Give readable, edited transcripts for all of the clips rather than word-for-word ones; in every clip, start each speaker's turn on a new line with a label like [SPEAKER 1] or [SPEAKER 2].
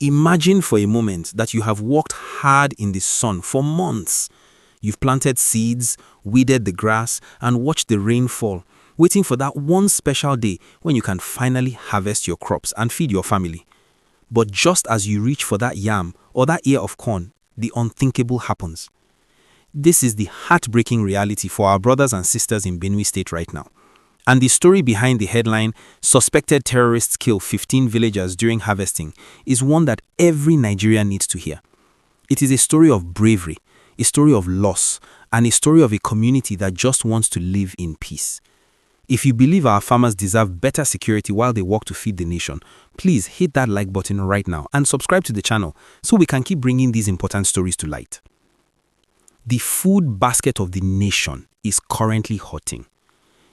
[SPEAKER 1] Imagine for a moment that you have worked hard in the sun for months. You've planted seeds, weeded the grass, and watched the rain fall, waiting for that one special day when you can finally harvest your crops and feed your family. But just as you reach for that yam or that ear of corn, the unthinkable happens. This is the heartbreaking reality for our brothers and sisters in Benue State right now. And the story behind the headline, "Suspected Terrorists Kill 15 Villagers During Harvesting," is one that every Nigerian needs to hear. It is a story of bravery, a story of loss, and a story of a community that just wants to live in peace. If you believe our farmers deserve better security while they work to feed the nation, please hit that like button right now and subscribe to the channel so we can keep bringing these important stories to light. The food basket of the nation is currently hurting.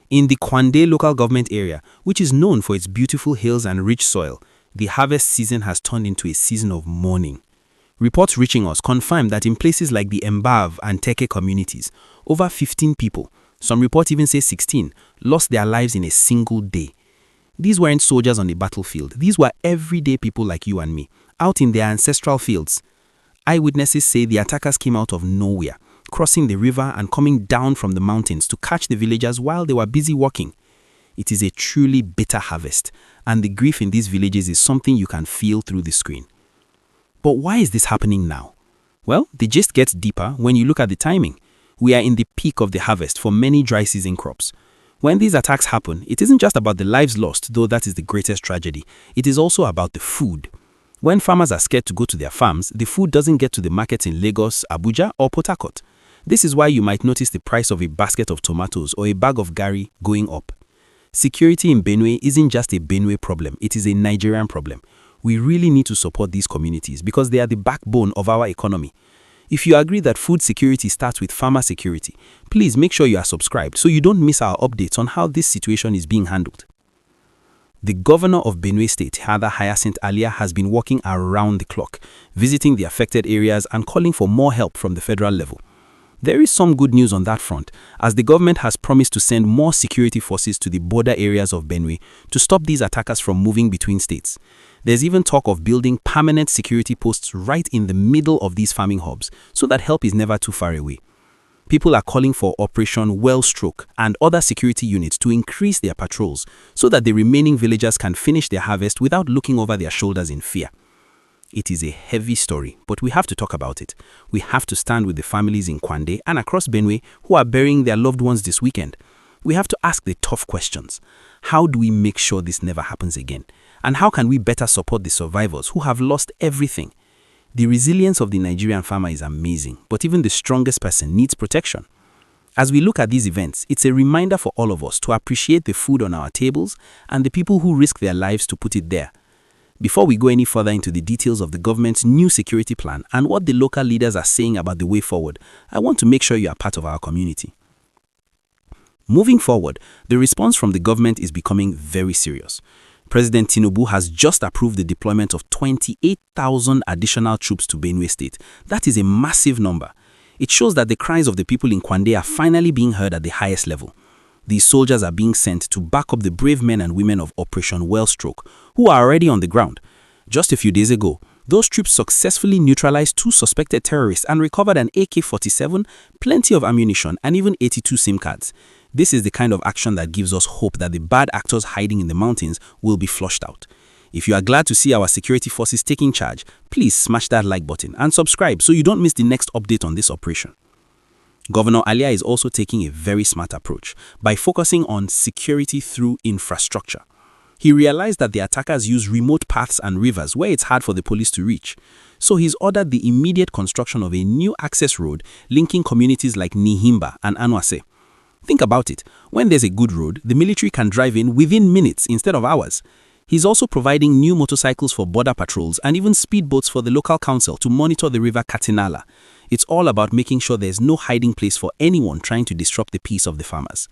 [SPEAKER 1] In the Kwande Local Government Area, which is known for its beautiful hills and rich soil, the harvest season has turned into a season of mourning. Reports reaching us confirm that in places like the Mbaav and Teke communities, over 15 people, some reports even say 16, lost their lives in a single day. These weren't soldiers on the battlefield. These were everyday people like you and me, out in their ancestral fields. Eyewitnesses say the attackers came out of nowhere, crossing the river and coming down from the mountains to catch the villagers while they were busy working. It is a truly bitter harvest, and the grief in these villages is something you can feel through the screen. But why is this happening now? Well, the gist gets deeper when you look at the timing. We are in the peak of the harvest for many dry season crops. When these attacks happen, it isn't just about the lives lost, though that is the greatest tragedy. It is also about the food. When farmers are scared to go to their farms, the food doesn't get to the markets in Lagos, Abuja, or Port Harcourt. This is why you might notice the price of a basket of tomatoes or a bag of garri going up. Security in Benue isn't just a Benue problem, it is a Nigerian problem. We really need to support these communities because they are the backbone of our economy. If you agree that food security starts with farmer security, please make sure you are subscribed so you don't miss our updates on how this situation is being handled. The governor of Benue State, Hyacinth-Alia, has been working around the clock, visiting the affected areas and calling for more help from the federal level. There is some good news on that front, as the government has promised to send more security forces to the border areas of Benue to stop these attackers from moving between states. There's even talk of building permanent security posts right in the middle of these farming hubs, so that help is never too far away. People are calling for Operation Wellstroke and other security units to increase their patrols so that the remaining villagers can finish their harvest without looking over their shoulders in fear. It is a heavy story, but we have to talk about it. We have to stand with the families in Kwande and across Benue who are burying their loved ones this weekend. We have to ask the tough questions. How do we make sure this never happens again? And how can we better support the survivors who have lost everything? The resilience of the Nigerian farmer is amazing, but even the strongest person needs protection. As we look at these events, it's a reminder for all of us to appreciate the food on our tables and the people who risk their lives to put it there. Before we go any further into the details of the government's new security plan and what the local leaders are saying about the way forward, I want to make sure you are part of our community. Moving forward, the response from the government is becoming very serious. President Tinubu has just approved the deployment of 28,000 additional troops to Benue State. That is a massive number. It shows that the cries of the people in Kwande are finally being heard at the highest level. These soldiers are being sent to back up the brave men and women of Operation Wellstroke, who are already on the ground. Just a few days ago, those troops successfully neutralized 2 suspected terrorists and recovered an AK-47, plenty of ammunition, and even 82 SIM cards. This is the kind of action that gives us hope that the bad actors hiding in the mountains will be flushed out. If you are glad to see our security forces taking charge, please smash that like button and subscribe so you don't miss the next update on this operation. Governor Alia is also taking a very smart approach by focusing on security through infrastructure. He realized that the attackers use remote paths and rivers where it's hard for the police to reach. So he's ordered the immediate construction of a new access road linking communities like Nihimba and Anwase. Think about it. When there's a good road, the military can drive in within minutes instead of hours. He's also providing new motorcycles for border patrols and even speedboats for the local council to monitor the River Katsina-Ala. It's all about making sure there's no hiding place for anyone trying to disrupt the peace of the farmers.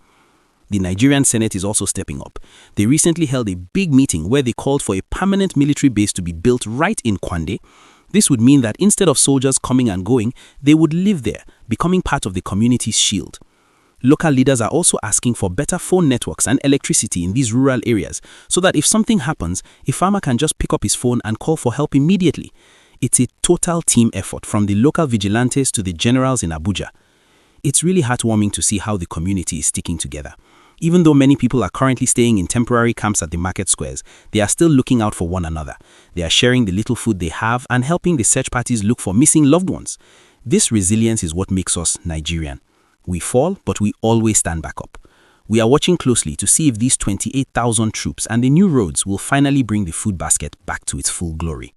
[SPEAKER 1] The Nigerian Senate is also stepping up. They recently held a big meeting where they called for a permanent military base to be built right in Kwande. This would mean that instead of soldiers coming and going, they would live there, becoming part of the community's shield. Local leaders are also asking for better phone networks and electricity in these rural areas so that if something happens, a farmer can just pick up his phone and call for help immediately. It's a total team effort from the local vigilantes to the generals in Abuja. It's really heartwarming to see how the community is sticking together. Even though many people are currently staying in temporary camps at the market squares, they are still looking out for one another. They are sharing the little food they have and helping the search parties look for missing loved ones. This resilience is what makes us Nigerian. We fall, but we always stand back up. We are watching closely to see if these 28,000 troops and the new roads will finally bring the food basket back to its full glory.